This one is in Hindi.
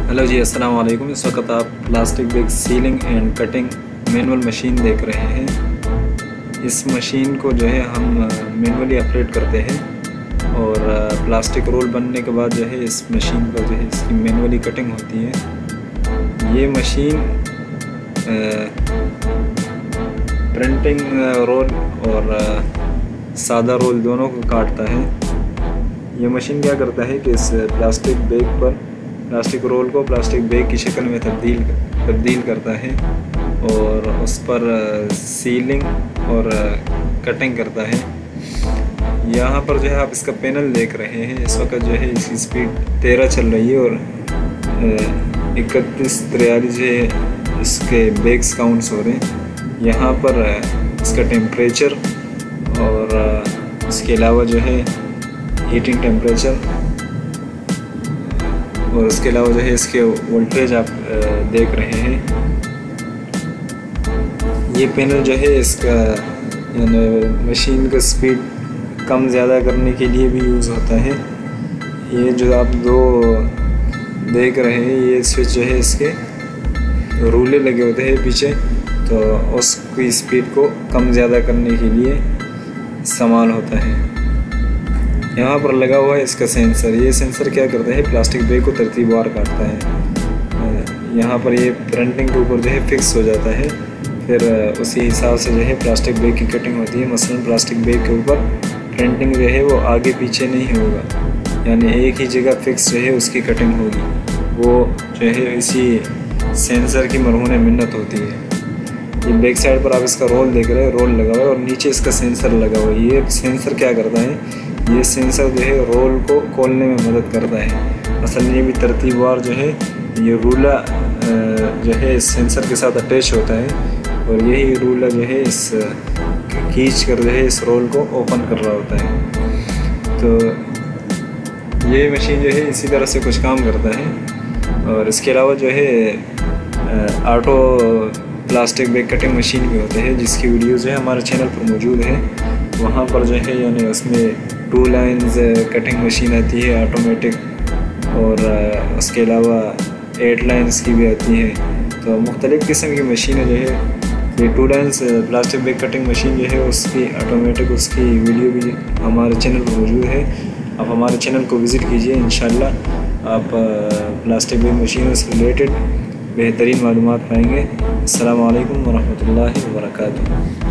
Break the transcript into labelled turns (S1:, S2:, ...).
S1: हेलो जी, अस्सलाम वालेकुम। इस वक्त आप plastic bag ceiling and cutting manual machine देख रहे हैं। इस मशीन को जो है हम मैनुअली ऑपरेट करते हैं और प्लास्टिक रोल बनने के बाद जो है इस मशीन पर जो है इसकी मैनुअली कटिंग होती है। ये मशीन प्रिंटिंग रोल और सादा रोल दोनों को काटता है। ये मशीन क्या करता है कि इस प्लास्टिक बैग पर प्लास्टिक रोल को प्लास्टिक बैग की शक्ल में तब्दील करता है और उस पर सीलिंग और कटिंग करता है। यहाँ पर जो है आप इसका पैनल देख रहे हैं। इस वक्त जो है इसकी स्पीड 13 चल रही है और 31-43 है इसके बैग्स काउंट्स हो रहे हैं। यहाँ पर इसका टेम्परेचर और इसके अलावा जो है हीटिंग टेम्परेचर और उसके अलावा जो है इसके वोल्टेज आप देख रहे हैं। ये पैनल जो है इसका मशीन का स्पीड कम ज़्यादा करने के लिए भी यूज़ होता है। ये जो आप दो देख रहे हैं ये स्विच जो है इसके रूले लगे होते हैं पीछे, तो उसकी स्पीड को कम ज़्यादा करने के लिए इस्तेमाल होता है। यहाँ पर लगा हुआ है इसका सेंसर। ये सेंसर क्या करता है, प्लास्टिक बैग को तरतीबवार काटता है। यहाँ पर ये प्रिंटिंग के ऊपर जो है फिक्स हो जाता है, फिर उसी हिसाब से जो है प्लास्टिक बैग की कटिंग होती है। मसलन प्लास्टिक बैग के ऊपर प्रिंटिंग जो है वो आगे पीछे नहीं होगा, यानी एक ही जगह फिक्स जो है उसकी कटिंग होगी। वो जो है इसी सेंसर की मरहून मिन्नत होती है। ये बैक साइड पर आप इसका रोल देख रहे हैं, रोल लगा हुआ है और नीचे इसका सेंसर लगा हुआ है। ये सेंसर क्या करता है, ये सेंसर जो है रोल को खोलने में मदद करता है। असल ये भी तरतीबवार जो है ये रूला जो है इस सेंसर के साथ अटैच होता है और यही रूला जो है इस खींच कर जो है इस रोल को ओपन कर रहा होता है। तो ये मशीन जो है इसी तरह से कुछ काम करता है। और इसके अलावा जो है auto plastic bag cutting machine भी होते हैं, जिसकी वीडियो जो है हमारे चैनल पर मौजूद है। वहाँ पर जो है यानी उसमें 2 लाइन्स कटिंग मशीन आती है ऑटोमेटिक और उसके अलावा 8 लाइन्स की भी आती है। तो मुख्तलिफ़ किस्म की मशीनें जो है, ये 2 lines plastic bag cutting machine जो है उसकी ऑटोमेटिक उसकी वीडियो भी हमारे चैनल पर मौजूद है। आप हमारे चैनल को विज़िट कीजिए, इंशाल्लाह आप प्लास्टिक बैग मशीनों से रिलेटेड बेहतरीन मालूमात पाएंगे। अस्सलामु अलैकुम वरहमतुल्लाहि वबरकातुहू।